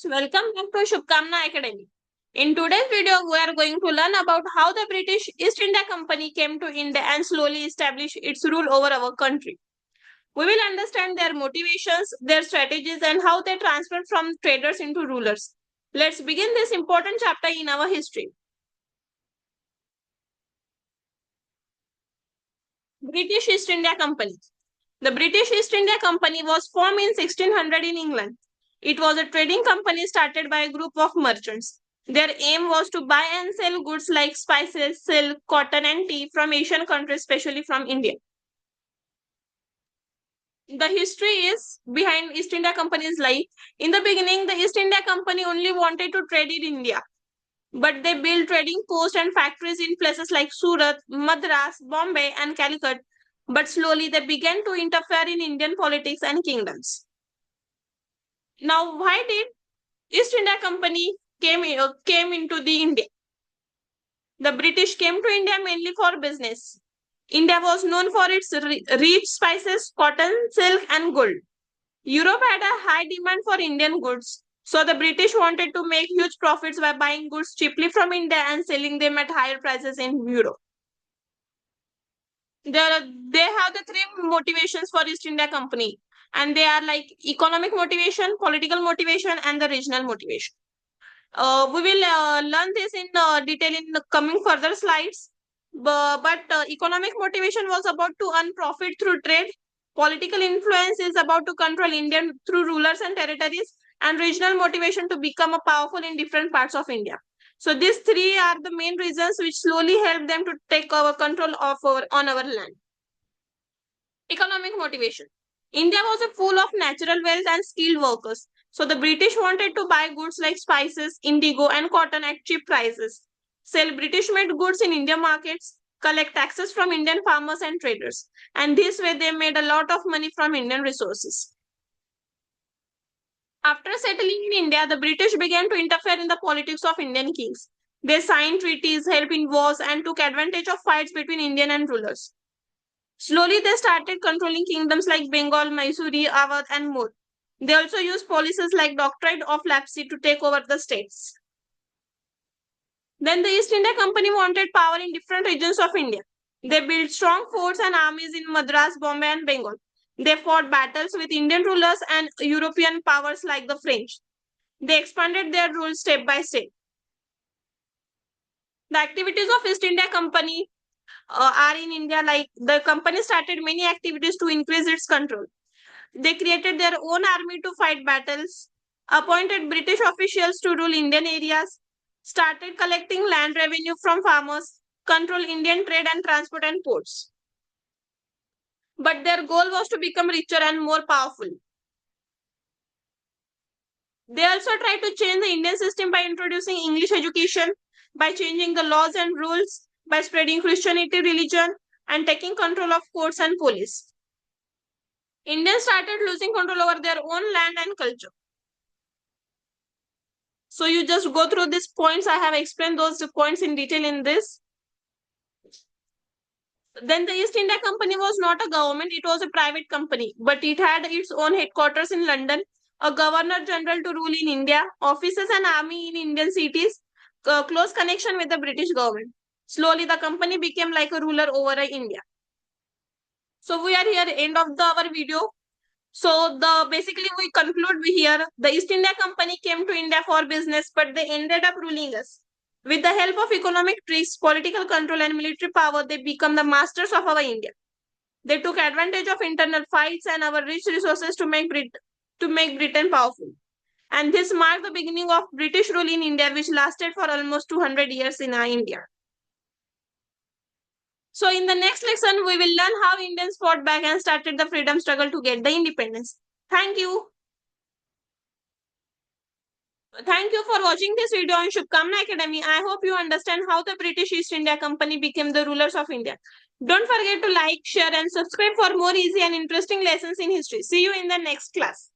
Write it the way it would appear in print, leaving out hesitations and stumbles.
Welcome back to Shubhkaamna Academy. In today's video, we are going to learn about how the British East India Company came to India and slowly established its rule over our country. We will understand their motivations, their strategies, and how they transferred from traders into rulers. Let's begin this important chapter in our history. British East India Company. The British East India Company was formed in 1600 in England. It was a trading company started by a group of merchants. Their aim was to buy and sell goods like spices, silk, cotton, and tea from Asian countries, especially from India. The history is behind East India Company's life. In the beginning, the East India Company only wanted to trade in India, but they built trading posts and factories in places like Surat, Madras, Bombay, and Calicut. But slowly they began to interfere in Indian politics and kingdoms. Now, why did East India Company came into the India? The British came to India mainly for business. India was known for its rich spices, cotton, silk, and gold. Europe had a high demand for Indian goods, so the British wanted to make huge profits by buying goods cheaply from India and selling them at higher prices in Europe. They have the three motivations for East India Company, and they are like economic motivation, political motivation, and the regional motivation. We will learn this in detail in the coming further slides. But economic motivation was about to earn profit through trade. Political influence is about to control India through rulers and territories, and regional motivation to become a powerful in different parts of India. So these three are the main reasons which slowly help them to take over control of on our land. Economic motivation. India was full of natural wealth and skilled workers. So the British wanted to buy goods like spices, indigo, and cotton at cheap prices, sell British made goods in Indian markets, collect taxes from Indian farmers and traders. And this way they made a lot of money from Indian resources. After settling in India, the British began to interfere in the politics of Indian kings. They signed treaties, helped in wars, and took advantage of fights between Indian and rulers. Slowly, they started controlling kingdoms like Bengal, Mysore, Awadh, and more. They also used policies like Doctrine of Lapsi to take over the states. Then the East India Company wanted power in different regions of India. They built strong forts and armies in Madras, Bombay, and Bengal. They fought battles with Indian rulers and European powers like the French. They expanded their rule step by step. The activities of East India Company are in India like the company started many activities to increase its control. They created their own army to fight battles, appointed British officials to rule Indian areas, started collecting land revenue from farmers, control Indian trade and transport and ports. But their goal was to become richer and more powerful. They also tried to change the Indian system by introducing English education, by changing the laws and rules, by spreading Christianity religion, and taking control of courts and police. Indians started losing control over their own land and culture. So you just go through these points. I have explained those points in detail in this. Then the East India Company was not a government, it was a private company, but it had its own headquarters in London, a governor general to rule in India, officers and army in Indian cities, close connection with the British government. Slowly, the company became like a ruler over India. So we are here end of our video. So the basically we conclude here the East India Company came to India for business, but they ended up ruling us. With the help of economic tricks, political control, and military power, they become the masters of our India. They took advantage of internal fights and our rich resources to make Britain powerful. And this marked the beginning of British rule in India, which lasted for almost 200 years in India. So in the next lesson, we will learn how Indians fought back and started the freedom struggle to get the independence. Thank you. Thank you for watching this video on Shubhkaamna Academy. I hope you understand how the British East India Company became the rulers of India. Don't forget to like, share and subscribe for more easy and interesting lessons in history. See you in the next class.